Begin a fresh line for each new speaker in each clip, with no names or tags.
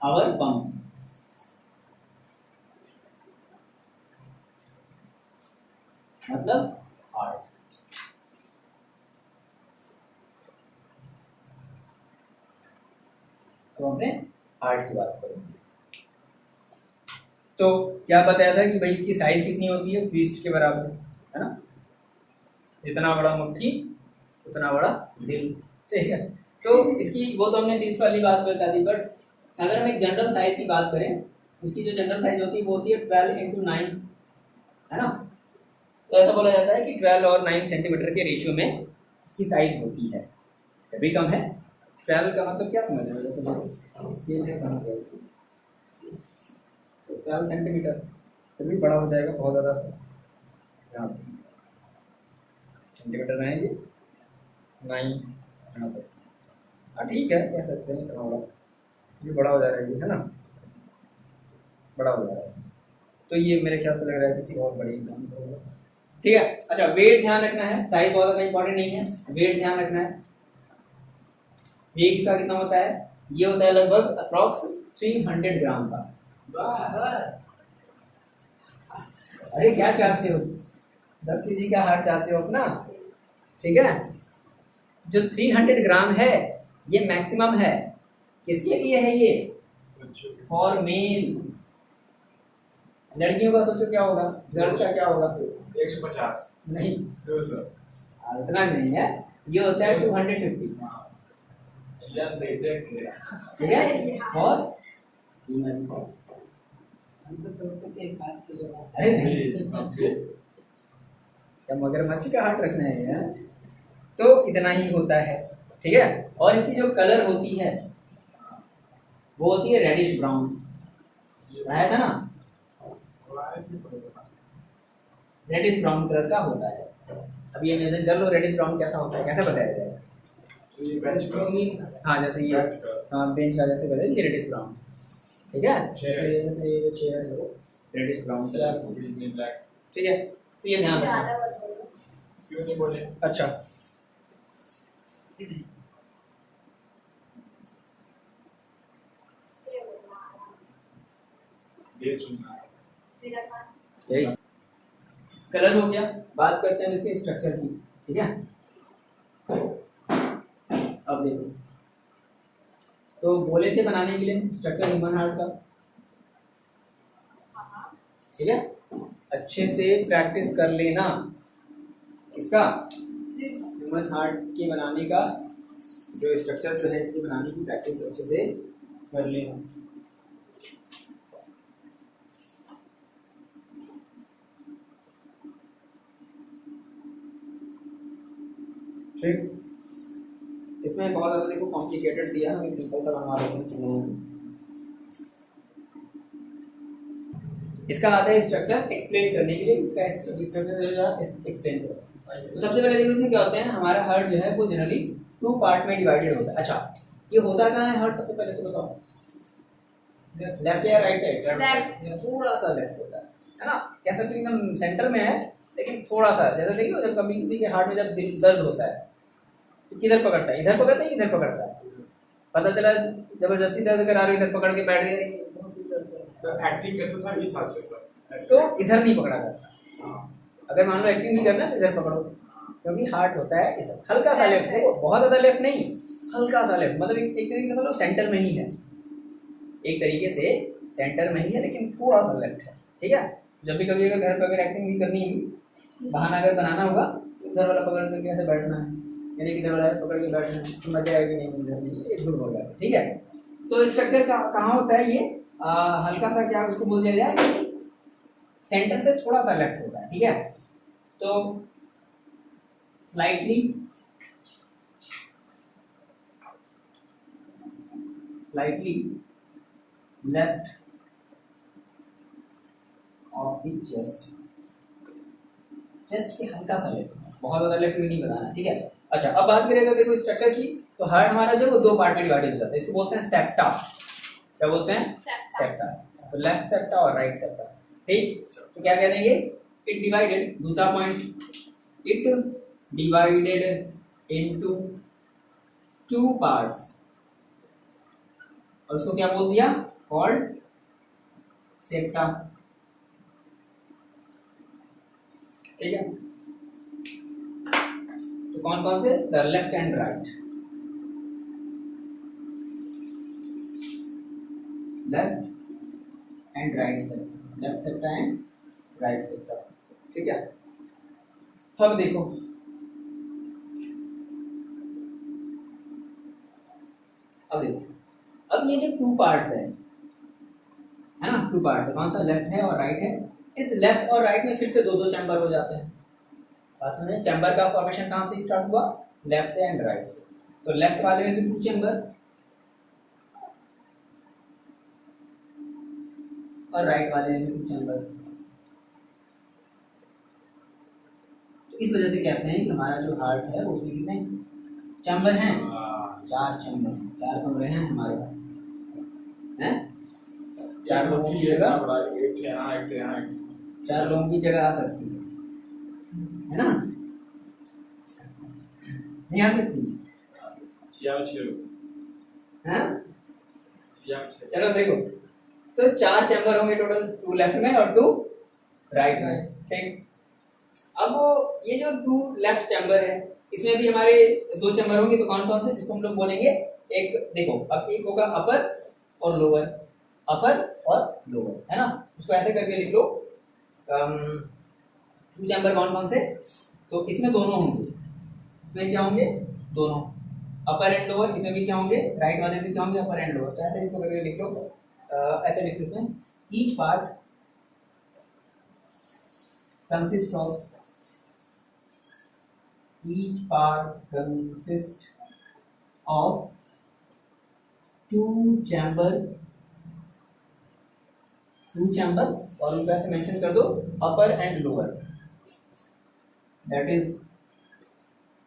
Our pump, मतलब heart. तो हमने हार्ट की बात करेंगे। तो क्या बताया था कि भाई इसकी साइज कितनी होती है, फिस्ट के बराबर, है ना। इतना बड़ा मुट्ठी उतना बड़ा दिल, ठीक है। तो इसकी वो तो हमने फिस्ट वाली बात बता दी, बट अगर हम एक जनरल साइज की बात करें, उसकी जो जनरल साइज होती है वो होती है 12x9, है ना। तो ऐसा बोला जाता है कि 12 और 9 सेंटीमीटर के रेशियो में इसकी साइज होती है, अभी कम है। 12 का मतलब क्या समझ रहे हो, जैसे स्केल है कहाँ गया इसकी, तो 12 सेंटीमीटर, फिर भी बड़ा हो जाएगा बहुत ज़्यादा, यहाँ तक सेंटीमीटर रहेंगे 9 यहाँ तक, हाँ ठीक है, कह सकते हैं इतना बड़ा, ये बड़ा हो जा रहा है ना, बड़ा हो जा रहा है। तो ये मेरे ख्याल से लग रहा है किसी और बड़े एग्जाम को होगा, ठीक है। अच्छा, वेट ध्यान रखना है, साइज बहुत ज़्यादा इंपॉर्टेंट नहीं है, वेट ध्यान रखना है। वेट इसका कितना होता है, ये होता है लगभग अप्रॉक्स 300 ग्राम का। अरे क्या चाहते हो, 10 केजी का हार्ट चाहते हो अपना, ठीक है। जो 300 ग्राम है ये मैक्सिमम है, किसके लिए है ये, फॉर मेल। लड़कियों का सोचो क्या होगा, गर्ल्स का क्या होगा,
150
नहीं
200,
इतना नहीं है, ये होता है 250, ठीक है। और अरे नहीं, क्या मगरमच्छ का हार्ट रखना है यार, तो इतना ही होता है, ठीक है। और इसकी जो कलर होती है वो होती है रेडिश ब्राउन, बताया था ना, रेडिश ब्राउन कलर का होता है। अब ये इमेजिन कर लो रेडिश ब्राउन कैसा होता है, कैसे बताया जाएगा, हाँ जैसे ये, हाँ बेंच का जैसे कलर ये रेडिश ब्राउन, ठीक है। जैसे ये जो चेयर है वो रेडिश ब्राउन कलर, ठीक है। तो ये ध्यान रखना,
क्यों नहीं बोले,
अच्छा
ये सुनना
यही कलर हो गया। बात करते हैं इसके स्ट्रक्चर की, ठीक है। अब देखो, तो बोले थे बनाने के लिए स्ट्रक्चर ह्यूमन हार्ट का, ठीक है। अच्छे से प्रैक्टिस कर लेना इसका, ह्यूमन हार्ट के बनाने का जो स्ट्रक्चर जो है इसके बनाने की प्रैक्टिस अच्छे से कर लेना। ठीक, इसमें बहुत ज़्यादा देखो कॉम्प्लिकेटेड दिया, हम एक सिंपल सा बनवा देते हैं। इसका आता है स्ट्रक्चर एक्सप्लेन करने के लिए, इसका स्ट्रक्चर एक्सप्लेन करो। तो सबसे पहले देखो इसमें क्या होते हैं, हमारा हार्ट जो है वो जनरली 2 पार्ट में डिवाइडेड होता है। अच्छा, ये होता कहाँ है हार्ट, सबसे पहले तो बताओ, लेफ्ट या राइट साइड, थोड़ा सा लेफ्ट होता है ना, कह सकते हो एकदम सेंटर में है, लेकिन थोड़ा सा, जैसे देखिए जब कभी किसी के हार्ट में जब दिल दर्द होता है तो किधर पकड़ता है, इधर पकड़ता है इधर पकड़ता है, पता चला जबरदस्ती दर्द करा रही, इधर पकड़ के बैठ गए, बहुत ही दर्द कर रहा है,
तो एक्टिंग करते सर इस हाथ से सर,
तो इधर नहीं पकड़ा जाता। अगर मान लो एक्टिंग भी करना है तो इधर पकड़ो, क्योंकि हार्ट होता है इस हल्का सा लेफ्ट, देखो बहुत ज़्यादा लेफ्ट नहीं, हल्का सा लेफ्ट, मतलब एक तरीके से मतलब सेंटर में ही है, एक तरीके से सेंटर में ही है, लेकिन थोड़ा सा लेफ्ट है, ठीक है। जब भी कभी अगर घर पर अगर एक्टिंग भी करनी है, बहाना अगर बनाना होगा, इधर वाला पकड़ करके ऐसे बैठना है, यानी कि इधर वाला पकड़ के बैठना है, समझ जाएगा कि नहीं इधर नहीं, ये झूठ बोल रहा है, ठीक है। तो स्ट्रक्चर कहाँ होता है ये, हल्का सा क्या उसको बोल दिया जाए, सेंटर से थोड़ा सा लेफ्ट होता है, ठीक है। तो slightly left of the chest, chest के हल्का सा लेफ्ट, बहुत ज़्यादा लेफ्ट भी नहीं बताना, ठीक है। अच्छा, अब बात करेगा देखो स्ट्रक्चर की, तो हार्ट हमारा जो वो 2 पार्ट में डिवाइड हो जाता है, इसको बोलते हैं सेप्टा, क्या बोलते हैं, सेप्टा। तो लेफ्ट सेप्टा और राइट सेप्टा, ठीक। तो क्या कह देंगे, इट डिवाइडेड, दूसरा point, it divided into 2 parts, और उसको क्या बोल दिया, कॉल्ड सेप्टा। ठीक है, तो कौन कौन से, the left and right, left and right septa, left septa and right septa. ठीक है, अब देखो अब ये जो टू पार्ट्स है ना, टू पार्ट्स है, कौन सा, लेफ्ट है और राइट है। इस लेफ्ट और राइट में फिर से दो दो चैम्बर हो जाते हैं। पास में चैम्बर का फॉर्मेशन कहाँ से स्टार्ट हुआ, लेफ्ट से एंड राइट से। तो लेफ्ट वाले में भी टू चैम्बर और राइट वाले में भी टू चैम्बर। तो इस वजह से कहते हैं कि हमारा जो हार्ट है उसमें कितने चैम्बर हैं, 4 चैम्बर हैं, 4 कमरे हैं हमारे पास हैं। 4 लोगों की जगह,
एक यहाँ एक यहाँ
4 लोगों की जगह आ सकती है ना, नहीं आ सकती है। चलो देखो, तो 4 चैम्बर होंगे टोटल, 2 लेफ्ट में और 2 राइट में। ठीक, अब ये जो 2 लेफ्ट चैम्बर है इसमें भी हमारे 2 चैम्बर होंगे, तो कौन कौन से, जिसको हम लोग बोलेंगे, एक देखो, अब एक होगा अपर और लोअर, अपर और लोअर, है ना। उसको ऐसे करके लिख लो, 2 चैम्बर कौन कौन से, तो इसमें दोनों होंगे, इसमें क्या होंगे, दोनों, अपर एंड लोअर। इसमें भी क्या होंगे, राइट वाले में क्या होंगे, अपर एंड लोअर। तो ऐसे इसको करके लिख लो, ऐसे लिख लो, इसमें each part consist of, each part consists of 2 chamber, और उनका ऐसे मेंशन कर दो, upper and lower, that is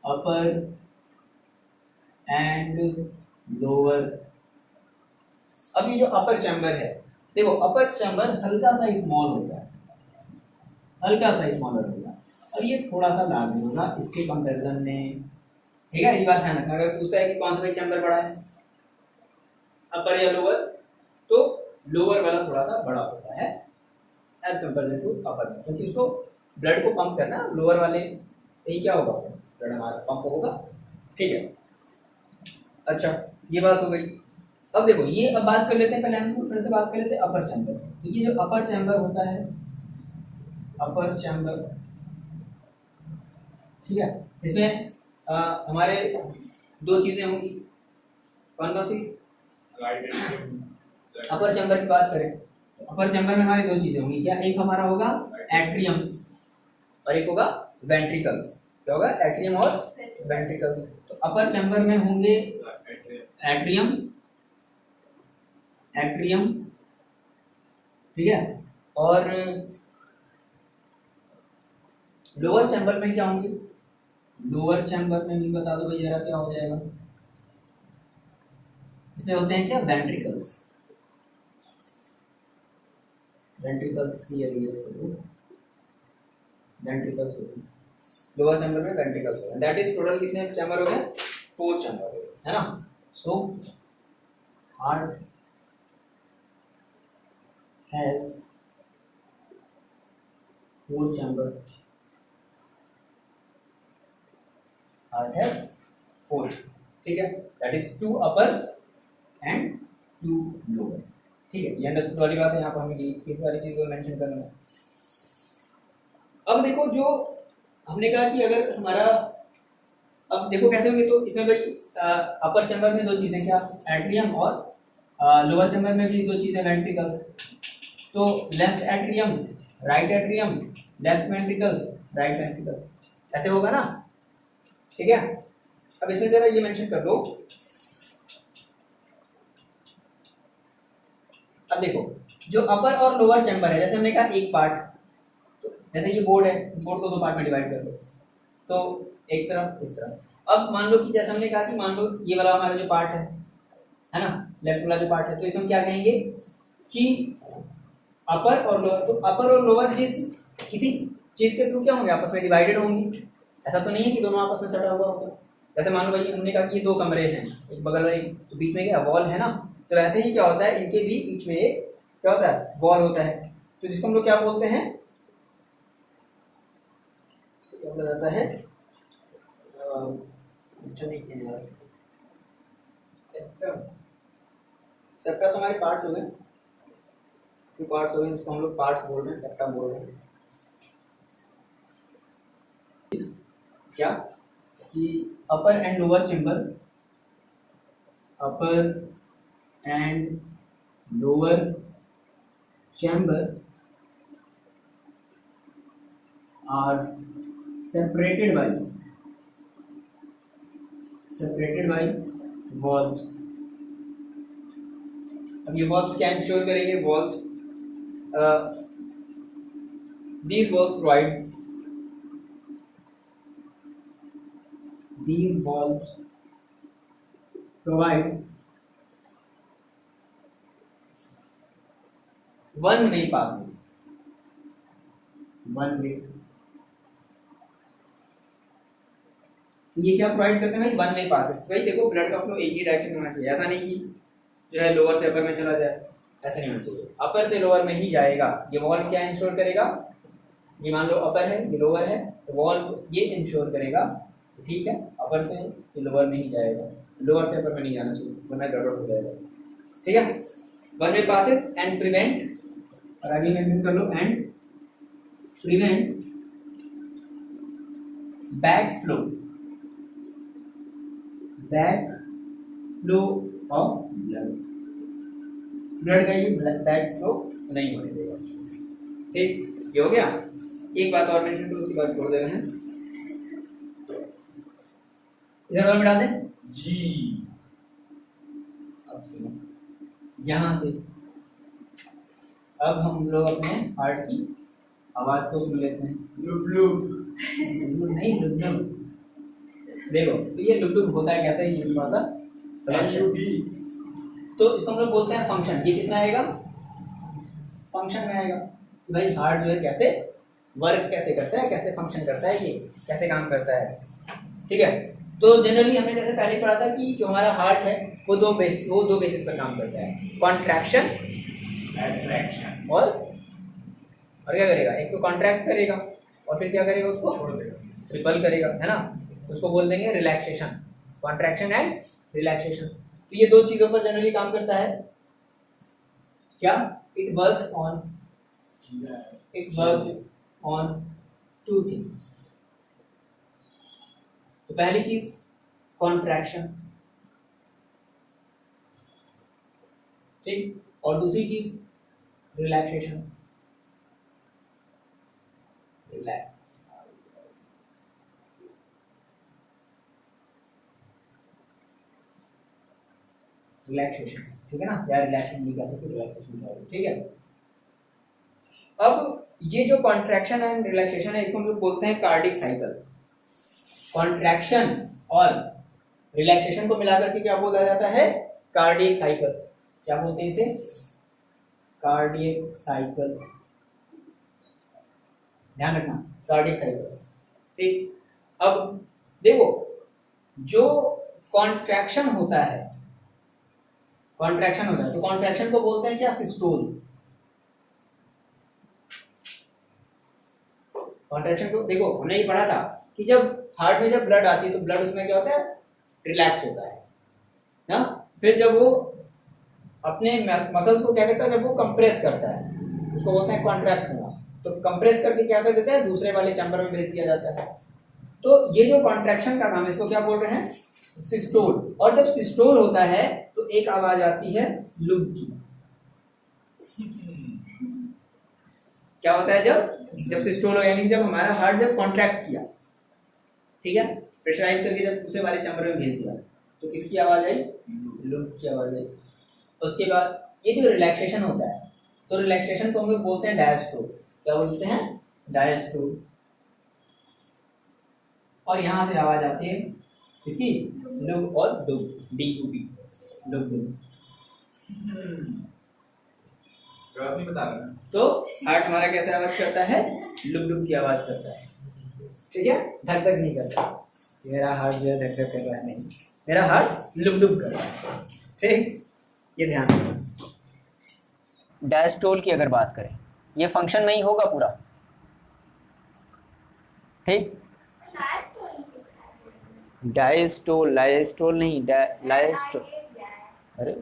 upper and lower. अब ये जो अपर चैम्बर है, देखो अपर चैम्बर हल्का सा स्मॉल होता है, हल्का सा स्मॉलर होगा, और ये थोड़ा सा लार्ज होगा इसके कंपैरिजन में। ठीक है, ये बात है ना। अगर पूछता है कि कौन सा भाई चैम्बर बड़ा है, अपर या लोअर, तो लोअर वाला थोड़ा सा बड़ा होता है एज कंपेयर टू अपर, क्योंकि उसको ब्लड को पंप करना, लोअर वाले से ही क्या होगा, ब्लड हमारा पंप होगा। ठीक है, अच्छा ये बात हो गई। अब देखो ये, अब बात कर लेते हैं, पहले हम फिर से बात कर लेते हैं अपर चैम्बर। तो ये जो अपर चैम्बर होता है, अपर चैम्बर, ठीक है, इसमें हमारे 2 चीजें होंगी, कौन कौन सी, अपर चैम्बर की बात करें तो अपर चैम्बर में हमारी 2 चीजें होंगी, क्या, एक हमारा होगा एट्रियम और एक होगा वेंट्रिकल्स। क्या होगा, एट्रियम और वेंट्रिकल्स। तो अपर चैम्बर में होंगे एट्रियम, एट्रियम, ठीक है, और लोअर चैम्बर में क्या होंगे, लोअर चैम्बर में भी बता दो भाई जरा, क्या हो जाएगा, इसमें होते हैं क्या, वेंट्रिकल्स, वेंट्रिकल्स वेंट्रिकल्स होते हैं लोअर चैम्बर में, वेंट्रिकल्स होते हैं। दैट इज टोटल कितने चैम्बर हो गए, 4 चैम्बर हो गए, है ना। So heart has 4 chamber, heart है 4, ठीक है, that is 2 upper and 2 lower. ठीक है, ये अंडरस्टूड वाली बात है, यहाँ पर हमें इस वाली चीज को मेंशन करना है। अब देखो, जो हमने कहा कि अगर हमारा, अब देखो कैसे होंगे, तो इसमें भाई अपर चैम्बर में 2 चीजें, क्या, एट्रियम, और लोअर चैम्बर में भी 2 चीजें, वेंट्रिकल्स। तो left atrium, right atrium, left ventricles, right ventricles, ऐसे होगा ना। ठीक है, अब इसमें जरा ये मेंशन कर लो। अब देखो, जो अपर और लोअर चैम्बर है, जैसे हमने कहा एक पार्ट, तो जैसे ये बोर्ड है, बोर्ड को 2 पार्ट में डिवाइड कर लो, तो एक तरफ इस तरफ। अब मान लो कि जैसे हमने कहा कि मान लो ये वाला हमारा जो पार्ट है ना, लेफ्ट वाला जो पार्ट है, तो इसमें क्या कहेंगे कि अपर और लोअर। तो अपर और लोअर जिस किसी चीज के थ्रू क्या होंगे, आपस में डिवाइडेड होंगी। ऐसा तो नहीं है कि दोनों आपस में सटा हुआ होगा। जैसे मान लो भाई हमने कहा कि ये 2 कमरे हैं, एक बगल वाले, तो बीच में क्या वॉल है ना, तो वैसे ही क्या होता है, इनके भी बीच में एक क्या होता है, वॉल होता है, तो जिसको हम लोग क्या बोलते हैं, इसको क्या बोला जाता है, अच्छा नहीं किया यार, सेप्टम। सेप्टा तो हमारे पार्ट्स हो गए, टू पार्ट्स हो गए, उसको हम लोग पार्ट्स बोल रहे हैं, सेप्टा बोल रहे हैं। क्या कि upper and lower chamber, upper and lower chamber are separated by valves। अब ये valves क्या इंश्योर करेंगे, valves these valves provide one way passage, ये क्या प्रोवाइड करते हैं भाई, वन वे पासेज। भाई देखो ब्लड का फ्लो एक ही डायरेक्शन में होना चाहिए, ऐसा नहीं कि जो है लोअर से अपर में चला जाए, ऐसा नहीं होना चाहिए, अपर से लोअर में ही जाएगा। ये वॉल क्या इंश्योर करेगा, ये मान लो अपर है, ये लोअर है, तो वॉल ये इंश्योर करेगा, ठीक है, अपर से ये लोअर में ही जाएगा, लोअर से अपर में नहीं जाना चाहिए, वरना गड़बड़ हो जाएगा, ठीक है। One way passes and prevent, और आगे मेंशन कर लो, and prevent back flow of blood का ये बैक फ्लो नहीं होने देगा, ठीक। ये हो गया। एक बात और मेंशन करो, उसके बाद छोड़ दे रहे हैं, इधर वाला मिटा दें
जी।
अब सुनो, यहाँ से अब हम लोग अपने हार्ट की आवाज को सुन लेते हैं।
लुब लुब
नहीं, लुब लुब देखो, तो ये लुब लुब होता है कैसे, ये थोड़ा सा समझते हैं। तो इसको हम लोग बोलते हैं फंक्शन। ये किसमें आएगा, फंक्शन में आएगा कि भाई हार्ट जो है कैसे वर्क कैसे करता है, कैसे फंक्शन करता है, ये कैसे काम करता है, ठीक है। तो जनरली हमने जैसे पहले पढ़ा था कि जो हमारा हार्ट है वो दो बेसिस पर काम करता है, कॉन्ट्रैक्शन,
एट्रैक्शन,
और क्या करेगा, एक तो कॉन्ट्रैक्ट करेगा और फिर क्या करेगा, उसको
छोड़ देगा,
रिपल करेगा, है ना। तो उसको बोल देंगे रिलैक्सेशन, कॉन्ट्रैक्शन एंड रिलैक्सेशन। तो ये दो चीज़ों पर जनरली काम करता है। क्या, it works on two things. तो पहली चीज कॉन्ट्रैक्शन, ठीक, और दूसरी चीज रिलैक्सेशन, रिलैक्स। रिलैक्सेशन, ठीक है ना, या रिलैक्सेशन भी कह सकते, रिलैक्सेशन क्या है, ठीक है। अब ये जो कॉन्ट्रैक्शन एंड रिलैक्सेशन है, इसको हम लोग बोलते हैं कार्डिक साइकिल। कॉन्ट्रैक्शन और रिलैक्सेशन को मिलाकर के क्या बोला जाता है, कार्डियक साइकिल। क्या बोलते हैं इसे, कार्डियक साइकिल, ध्यान रखना, कार्डियक साइकिल, ठीक। अब देखो, जो कॉन्ट्रैक्शन होता है तो कॉन्ट्रैक्शन को बोलते हैं क्या, सिस्टोल। कॉन्ट्रैक्शन को देखो, हमने ये पढ़ा था कि जब हार्ट में जब ब्लड आती है तो ब्लड उसमें क्या होता है, रिलैक्स होता है ना। फिर जब वो अपने मसल्स को क्या करता है, जब वो कंप्रेस करता है, उसको बोलते हैं कॉन्ट्रैक्ट होना। तो कंप्रेस करके क्या कर देता है, दूसरे वाले चैम्बर में भेज दिया जाता है। तो ये जो कॉन्ट्रैक्शन का नाम है, इसको क्या बोल रहे हैं, सिस्टोल। और जब सिस्टोल होता है तो एक आवाज आती है लुब की। क्या होता है, जब सिस्टोल हो, यानी जब हमारा हार्ट जब कॉन्ट्रैक्ट किया, ठीक है, प्रेशराइज करके जब दूसरे वाले चैम्बर में भेज दिया, तो किसकी आवाज आई, लुब की आवाज आई। उसके बाद ये जो रिलैक्सेशन होता है, तो रिलैक्सेशन को हम लोग बोलते हैं डायस्टोल। क्या बोलते हैं, डायस्टोल। और यहाँ से आवाज आती है इसकी लुब और डुब, DUB, लुब डुब।
नहीं बता रहा।
तो हार्ट हमारा कैसे आवाज करता है, लुब डुब की आवाज करता है, ठीक है, धक धक नहीं करता। मेरा हार्ट जो है धक धक कर रहा है, नहीं, मेरा हार्ट लुब डुब कर रहा है, ठीक। ये ध्यान रखना।
डायस्टोल की अगर बात करें, ये फंक्शन में ही होगा पूरा, ठीक। डायस्टोल, लाइस्टोल नहीं, लाइस्टोल, अरे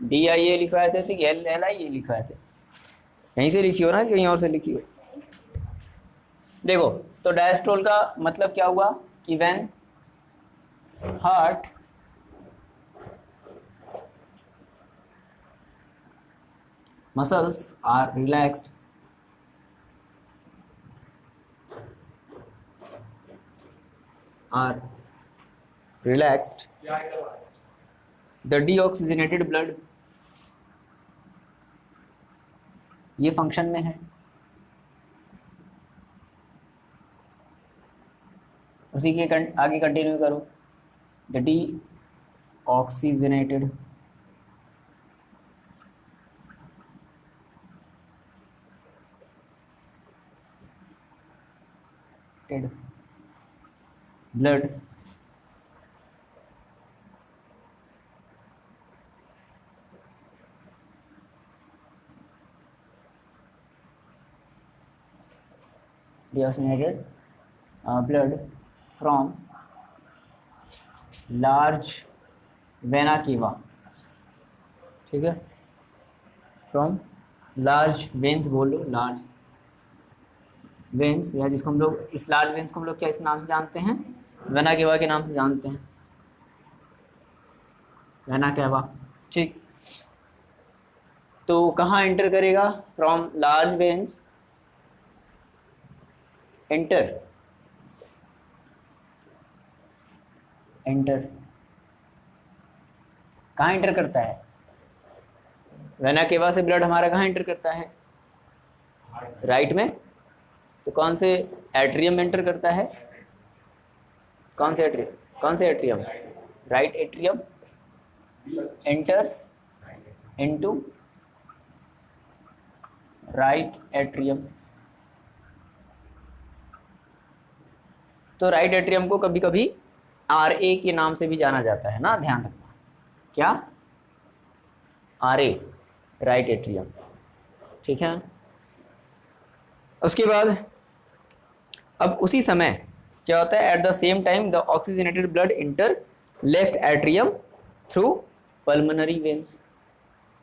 DIA लिखवाए थे कि LIA लिखवाए थे? यहीं से लिखी हो ना, कहीं और से लिखी हो? देखो, तो डायस्टोल का मतलब क्या हुआ कि when heart muscles are relaxed, the deoxygenated blood, ये फंक्शन में है। उसी के आगे कंटिन्यू करो, the deoxygenated blood deoxygenated blood from large vena cava, ठीक है, फ्रॉम लार्ज वेन्स बोल लो, लार्ज वेन्स, या जिसको हम लोग, इस लार्ज वेन्स को हम लोग क्या इस नाम से जानते हैं? वेना केवा के नाम से जानते हैं, वेना केवा, ठीक। तो कहाँ एंटर करेगा? फ्रॉम लार्ज वेन्स एंटर कहाँ एंटर करता है? वेना केवा से ब्लड हमारा कहाँ एंटर करता है? राइट में। तो कौन से एट्रियम में एंटर करता है? कौन से atrium? Right atrium enters into right atrium. तो राइट एट्रियम को कभी कभी RA के नाम से भी जाना जाता है ना, ध्यान रखना। क्या? RA, राइट एट्रियम, ठीक है। उसके बाद अब उसी समय क्या होता है? Eight the same time the oxygenated blood inter left atrium through pulmonary veins.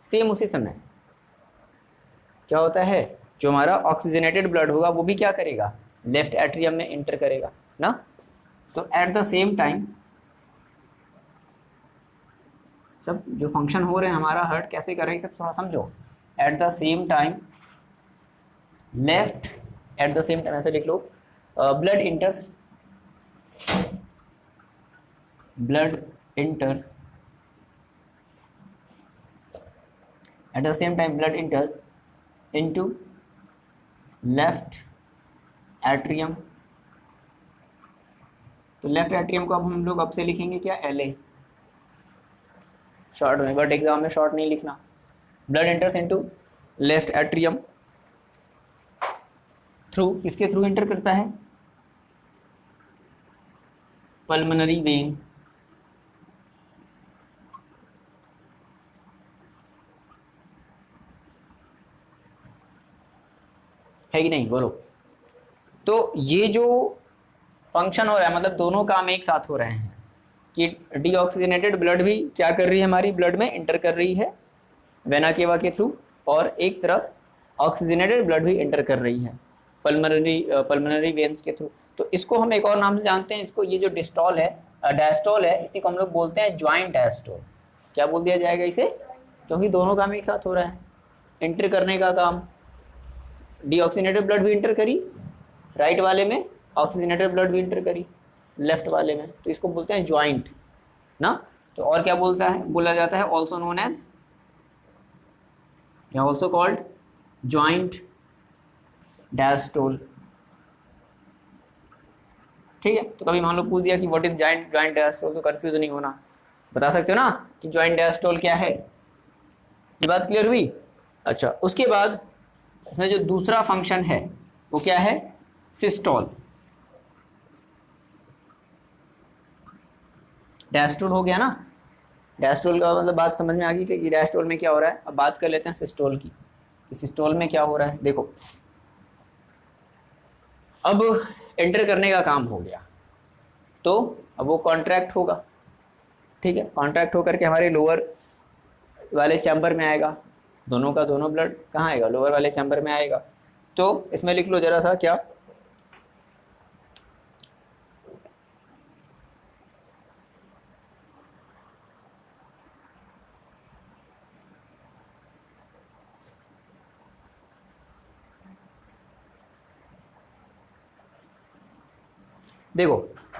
Same उसी समय क्या होता है? जो हमारा ऑक्सीजनेटेड ब्लड होगा वो भी क्या करेगा? लेफ्ट एट्रियम में इंटर करेगा ना। तो एट द सेम टाइम सब जो फंक्शन हो रहे हैं हमारा, हार्ट कैसे कर रही है, सब थोड़ा समझो। At the same time left, at the same time ऐसे लिख लो, blood enters at the same time blood enter into left atrium. तो लेफ्ट एट्रियम को अब हम लोग अब से लिखेंगे क्या? LA शॉर्ट में, बट एग्जाम में शॉर्ट नहीं लिखना। Blood enters into left atrium through, किसके थ्रू एंटर करता है? Pulmonary vein. है कि नहीं, बोलो। तो ये जो फंक्शन हो रहा है, मतलब दोनों काम एक साथ हो रहे हैं कि डीऑक्सीजनेटेड ब्लड भी क्या कर रही है, हमारी ब्लड में इंटर कर रही है वेना केवा के थ्रू, और एक तरफ ऑक्सीजनेटेड ब्लड भी इंटर कर रही है पल्मोनरी वेन्स के थ्रू। तो इसको हम एक और नाम से जानते हैं, इसको, ये जो डिस्टॉल है, डायस्टोल है, इसी को हम लोग बोलते हैं ज्वाइंट डायस्टोल। क्या बोल दिया जाएगा इसे? क्योंकि दोनों काम एक साथ हो रहा है, इंटर करने का काम। डीऑक्सीजनेटेड ब्लड भी इंटर करी राइट वाले में, ऑक्सीजनेटेड ब्लड भी इंटर करी लेफ्ट वाले में, तो इसको बोलते हैं ज्वाइंट ना। तो और क्या बोला जाता है? ऑल्सो नोन एज, या ऑल्सो कॉल्ड ज्वाइंट डायस्टोल, ठीक है। तो कभी मान लो पूछ दिया कि व्हाट इज ज्वाइंट डायस्टोल, तो कंफ्यूज नहीं होना, बता सकते हो ना कि ज्वाइंट डायस्टोल क्या है। ये बात क्लियर हुई? अच्छा, उसके बाद इसमें जो दूसरा फंक्शन है वो क्या है? सिस्टोल। डायस्टोल हो गया ना, डायस्टोल का मतलब बात समझ में आ गई कि डायस्टोल में क्या हो रहा है। अब बात कर लेते हैं सिस्टोल की। सिस्टोल में क्या हो रहा है, देखो अब एंटर करने का काम हो गया, तो अब वो कॉन्ट्रैक्ट होगा, ठीक है। कॉन्ट्रैक्ट होकर के हमारे लोअर वाले चैम्बर में आएगा, दोनों का दोनों ब्लड कहाँ आएगा, लोअर वाले चैम्बर में आएगा। तो इसमें लिख लो जरा सा क्या, देखो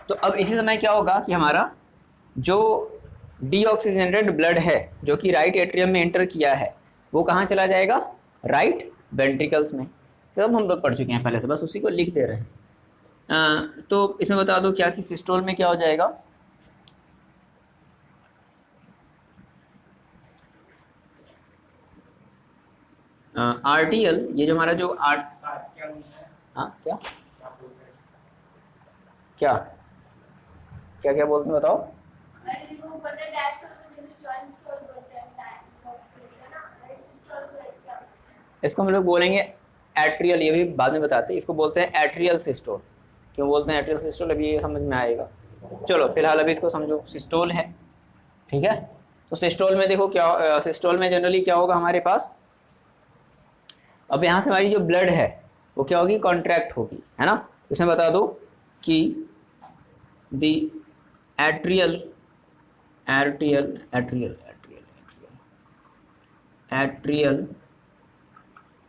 तो अब इसी समय क्या होगा कि हमारा जो डीऑक्सीजनेटेड ब्लड है जो कि राइट एट्रियम में एंटर किया है, वो कहाँ चला जाएगा, राइट वेंट्रिकल्स में। सब हम लोग पढ़ चुके हैं पहले से, बस उसी को लिख दे रहे हैं। तो इसमें बता दो क्या कि सिस्टोल में क्या हो जाएगा, आरटीएल, ये जो हमारा जो आर्ट,
क्या बोलते हैं?
हाँ क्या
क्या बोलते हैं?
क्या क्या क्या बोलते हैं बताओ।
मैंने वो पता है डैश करके जैसे जॉइंट स्टोर बोलते हैं टाइम बॉक्स है ना, ऐसे स्टोर को क्या
इसको हम लोग बोलेंगे एट्रियल, ये भी बाद में बताते हैं। इसको बोलते हैं एट्रियल सिस्टोल। क्यों बोलते हैं एट्रियल सिस्टोल, अभी ये समझ में आएगा। चलो फिलहाल अभी इसको समझो, सिस्टोल है, ठीक है। तो सिस्टोल में देखो क्या, सिस्टोल में जनरली क्या होगा हमारे पास, अब यहाँ से हमारी जो ब्लड है वो क्या होगी, कॉन्ट्रैक्ट होगी, है ना। तो इसमें बता दो कि the atrial atrial atrial atrial atrial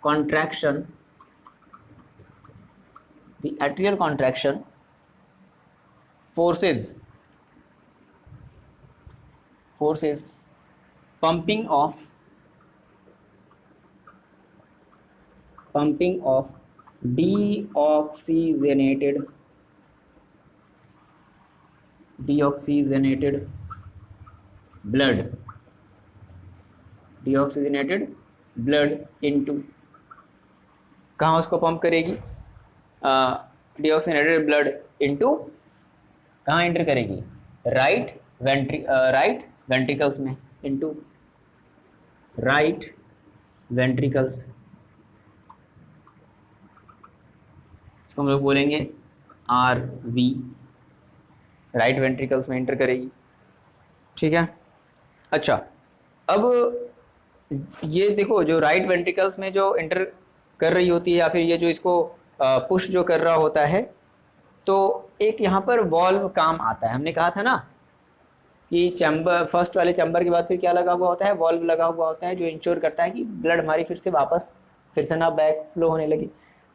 contraction, the atrial contraction forces pumping of deoxygenated blood into, कहाँ उसको पंप करेगी, डीऑक्सीजनेटेड ब्लड इनटू, कहाँ एंटर करेगी, राइट वेंट्रिकल्स में, इनटू राइट वेंट्रिकल्स। इसको हम लोग बोलेंगे RV, राइट वेंट्रिकल्स में एंटर करेगी, ठीक है। अच्छा अब ये देखो जो राइट वेंट्रिकल्स में जो एंटर कर रही होती है, या फिर ये जो इसको पुश जो कर रहा होता है, तो एक यहाँ पर वॉल्व काम आता है। हमने कहा था ना कि चैम्बर, फर्स्ट वाले चैम्बर के बाद फिर क्या लगा हुआ होता है, वॉल्व लगा हुआ होता है जो इंश्योर करता है कि ब्लड हमारी फिर से ना बैक फ्लो होने लगी।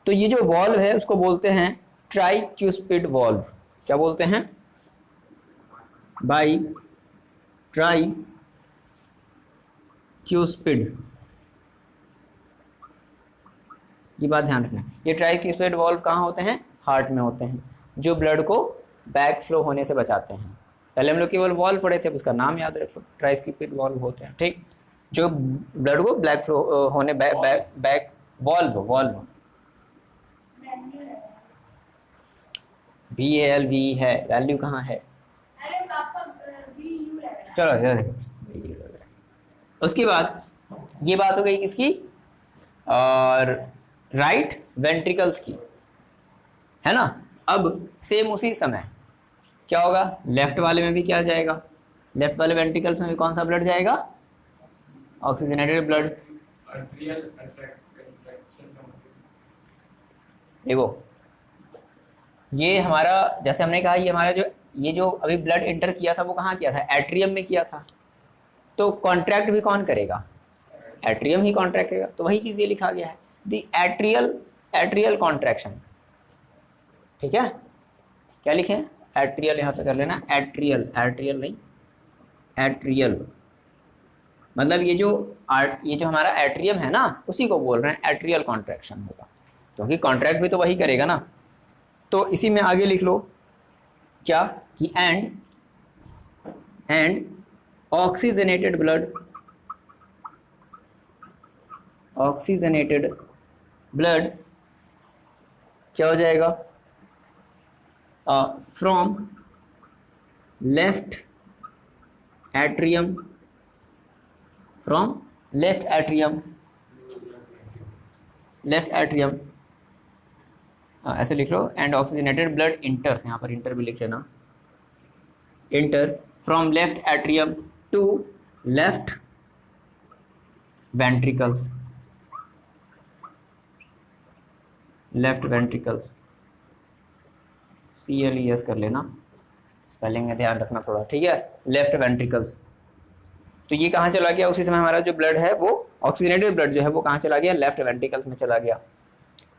तो ये जो वॉल्व है उसको बोलते हैं ट्राइक्यूस्पिड वॉल्व। क्या बोलते हैं भाई, ट्राइक्यूस्पिड, ये बात ध्यान रखना। ये ट्राइक्यूस्पिड वॉल्व कहाँ होते हैं, हार्ट में होते हैं, जो ब्लड को बैक फ्लो होने से बचाते हैं। पहले हम लोग केवल वॉल्व पढ़े थे, उसका नाम याद रखो, ट्राइक्यूस्पिड वॉल्व होते हैं, ठीक। जो ब्लड को ब्लैक फ्लो होने बैक वॉल्व VALV है, वैल्यू कहाँ है,
अरे पापा VU लग रहा है।
चलो ये देखो। उसके बाद ये बात हो गई किसकी, और राइट वेंट्रिकल्स की, है ना। अब सेम उसी समय क्या होगा, लेफ्ट वाले में भी क्या जाएगा, लेफ्ट वाले वेंट्रिकल्स में भी कौन सा ब्लड जाएगा, ऑक्सीजनेटेड ब्लड। देखो ये हमारा, जैसे हमने कहा, ये हमारा ये जो अभी ब्लड एंटर किया था वो कहाँ किया था, एट्रियम में किया था। तो कॉन्ट्रैक्ट भी कौन करेगा, एट्रियम ही कॉन्ट्रैक्ट करेगा। तो वही चीज़ ये लिखा गया है, द एट्रियल कॉन्ट्रैक्शन, ठीक है। क्या लिखे, एट्रियल, यहाँ पे कर लेना एट्रियल नहीं, एट्रियल मतलब ये जो हमारा एट्रियम है ना, उसी को बोल रहे हैं एट्रियल कॉन्ट्रैक्शन होगा, क्योंकि कॉन्ट्रैक्ट भी तो वही करेगा ना। तो इसी में आगे लिख लो क्या कि एंड ऑक्सीजनेटेड ब्लड क्या हो जाएगा, from left atrium, from left atrium, left atrium ऐसे लिख लो, एंड ऑक्सीजनेटेड ब्लड इंटर्स, यहाँ पर इंटर भी लिख लेना, enter from left atrium to left ventricles, left ventricles, CLES कर लेना, स्पेलिंग में ध्यान रखना थोड़ा, ठीक है, लेफ्ट वेंट्रिकल्स। तो ये कहाँ चला गया, उसी समय हमारा जो ब्लड है वो ऑक्सीजनेटेड ब्लड जो है वो कहाँ चला गया, लेफ्ट वेंट्रिकल्स में चला गया।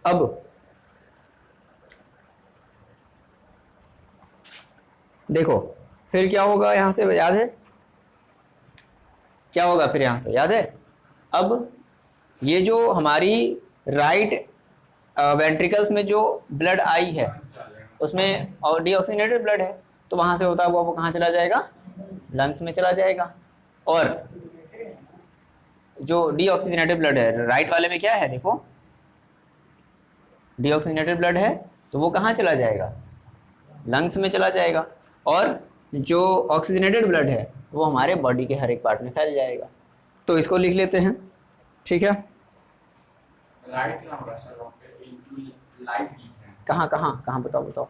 अब देखो फिर क्या होगा, यहाँ से याद है क्या होगा, फिर यहाँ से याद है, अब ये जो हमारी राइट वेंट्रिकल्स में जो ब्लड आई है उसमें डीऑक्सीजनेटेड ब्लड है, तो वहां से होता हुआ वो कहाँ चला जाएगा, लंग्स में चला जाएगा। और जो डीऑक्सीजनेटेड ब्लड है राइट वाले में क्या है, देखो डीऑक्सीजनेटेड ब्लड है तो वो कहाँ चला जाएगा, लंग्स में चला जाएगा। और जो ऑक्सीजनेटेड ब्लड है वो हमारे बॉडी के हर एक पार्ट में फैल जाएगा। तो इसको लिख लेते हैं, ठीक है।
राइट ना होगा सर, वहाँ पे इनटू लाइट ही है।
कहाँ कहाँ कहाँ बताओ बताओ,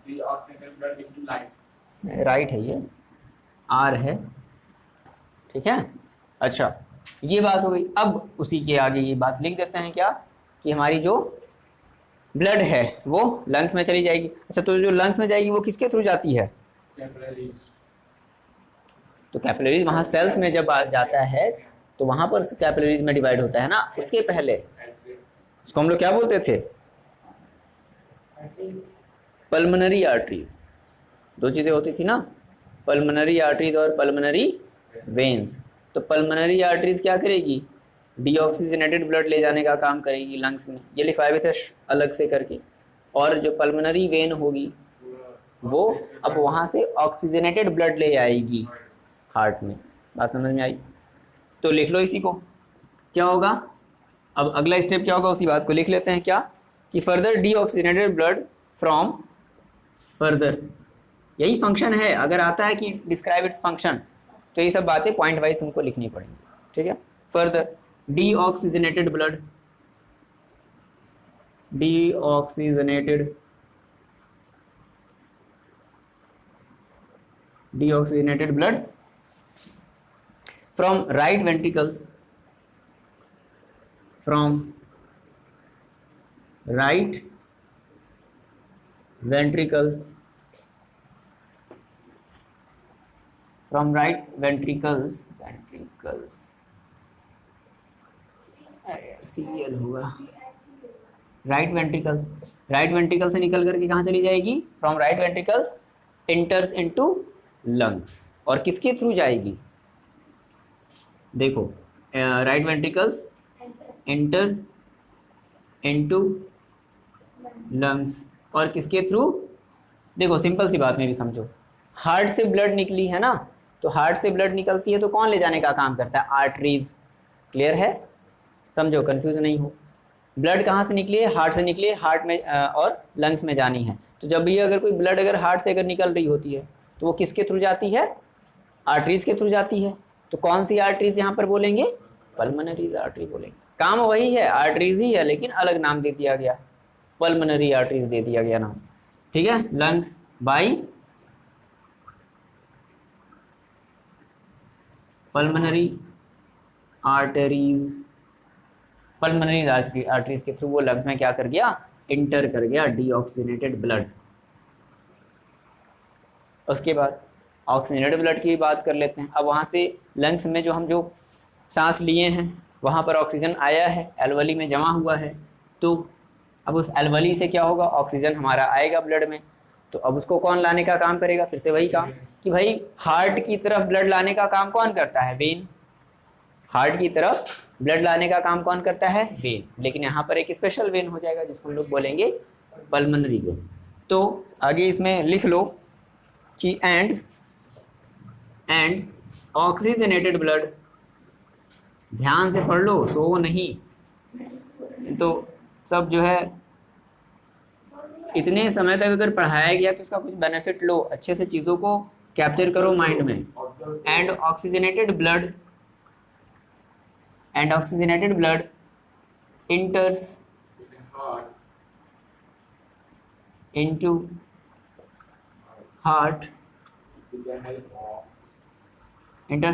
the oxygen blood into light.
Right है ये, आर है, ठीक है। अच्छा ये बात हो गई। अब उसी के आगे ये बात लिख देते हैं क्या, कि हमारी जो ब्लड है वो लंग्स में चली जाएगी। अच्छा तो जो लंग्स में जाएगी वो किसके थ्रू जाती है,
कैपिलरीज।
तो कैपिलरीज वहाँ सेल्स में जब जाता है तो वहाँ पर कैपिलरीज में डिवाइड होता है ना। उसके पहले इसको हम लोग क्या बोलते थे, पल्मोनरी आर्टरीज। दो चीज़ें होती थी ना, पल्मोनरी आर्टरीज और पल्मोनरी वेन्स। तो पल्मोनरी आर्टरीज क्या करेगी, डीऑक्सीजनेटेड ब्लड ले जाने का काम करेगी लंग्स में, ये लिखवाए भी थे अलग से करके। और जो पल्मोनरी वेन होगी वो अब वहाँ से ऑक्सीजनेटेड ब्लड ले आएगी हार्ट में। बात समझ में आई, तो लिख लो इसी को। क्या होगा अब अगला स्टेप क्या होगा, उसी बात को लिख लेते हैं क्या, कि further deoxygenated blood from further, यही फंक्शन है। अगर आता है कि डिस्क्राइब इट्स फंक्शन तो ये सब बातें पॉइंट वाइज तुमको लिखनी पड़ेंगी, ठीक है। Further deoxygenated blood, deoxygenated blood from right ventricles, from right ventricles, from right ventricles, CL होगा, राइट वेंट्रिकल्स, राइट वेंट्रिकल से निकल करके कहाँ चली जाएगी, from right ventricles इंटर्स into lungs. और किसके थ्रू जाएगी, देखो right ventricles enter into lungs, और किसके थ्रू, देखो सिंपल सी बात में भी समझो, हार्ट से ब्लड निकली है ना, तो हार्ट से ब्लड निकलती है तो कौन ले जाने का काम करता है, आर्टरीज। क्लियर है, समझो कंफ्यूज नहीं हो। ब्लड कहाँ से निकली है, हार्ट से निकली है, हार्ट में और लंग्स में जानी है। तो जब भी अगर कोई ब्लड अगर हार्ट से अगर निकल रही होती है तो वो किसके थ्रू जाती है, आर्टरीज के थ्रू जाती है। तो कौन सी आर्टरीज यहाँ पर बोलेंगे, पल्मोनरी आर्टरी बोलेंगे। काम वही है, आर्टरीज ही है, लेकिन अलग नाम दे दिया गया, पल्मोनरी आर्टरीज दे दिया गया नाम, ठीक है। Lungs by pulmonary arteries, pulmonary arteries के थ्रू वो लंग्स में क्या कर गया, इंटर कर गया डीऑक्सीजनेटेड ब्लड। उसके बाद ऑक्सीजनेटेड ब्लड की बात कर लेते हैं। अब वहाँ से लंग्स में जो हम जो सांस लिए हैं वहाँ पर ऑक्सीजन आया है, एल्वली में जमा हुआ है। तो अब उस एल्वली से क्या होगा, ऑक्सीजन हमारा आएगा ब्लड में। तो अब उसको कौन लाने का काम करेगा, फिर से वही काम कि भाई हार्ट की तरफ ब्लड लाने का काम कौन करता है, वेन। हार्ट की तरफ ब्लड लाने का काम कौन करता है, वेन। लेकिन यहाँ पर एक स्पेशल वेन हो जाएगा जिसको हम लोग बोलेंगे पल्मोनरी वेन। तो आगे इसमें लिख लो कि एंड ऑक्सीजनेटेड ब्लड, ध्यान से पढ़ लो, सो नहीं तो सब जो है इतने समय तक अगर पढ़ाया गया तो इसका कुछ बेनिफिट लो, अच्छे से चीज़ों को कैप्चर करो माइंड में, and oxygenated blood enters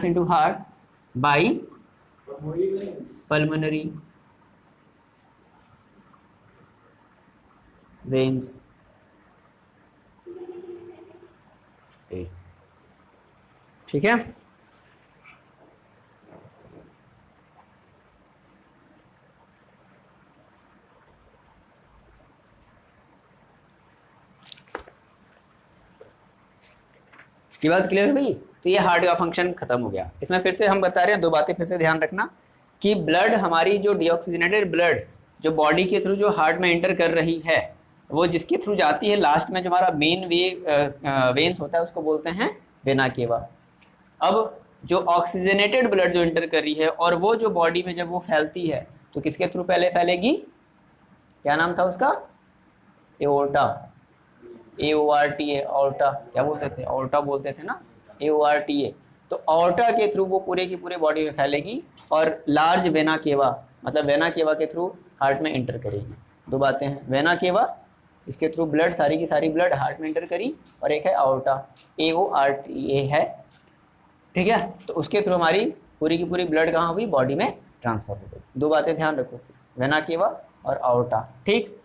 into heart by pulmonary veins. ठीक है, ये बात क्लियर है भाई। तो ये हार्ट का फंक्शन खत्म हो गया। इसमें फिर से हम बता रहे हैं, दो बातें फिर से ध्यान रखना कि ब्लड हमारी जो डीऑक्सीजनेटेड ब्लड जो बॉडी के थ्रू जो हार्ट में एंटर कर रही है, वो जिसके थ्रू जाती है लास्ट में जो हमारा मेन वेन्स होता है उसको बोलते हैं वेना केवा। अब जो ऑक्सीजनेटेड ब्लड जो एंटर कर रही है और वो जो बॉडी में जब वो फैलती है तो किसके थ्रू पहले फैलेगी, क्या नाम था उसका, एओर्टा, AORTA, ऑर्टा क्या बोलते थे, ऑर्टा बोलते थे ना, AORTA। तो ऑर्टा के थ्रू वो पूरे की पूरे बॉडी में फैलेगी और लार्ज वेना केवा मतलब वेना केवा के थ्रू हार्ट में एंटर करेगी। दो बातें हैं, वेना केवा इसके थ्रू ब्लड सारी की सारी ब्लड हार्ट में एंटर करी, और एक है ऑर्टा, AORTA है, ठीक है। तो उसके थ्रू हमारी पूरी की पूरी ब्लड कहाँ हुई, बॉडी में ट्रांसफर हो गई। दो बातें ध्यान रखो, वेना केवा और ऑर्टा, ठीक।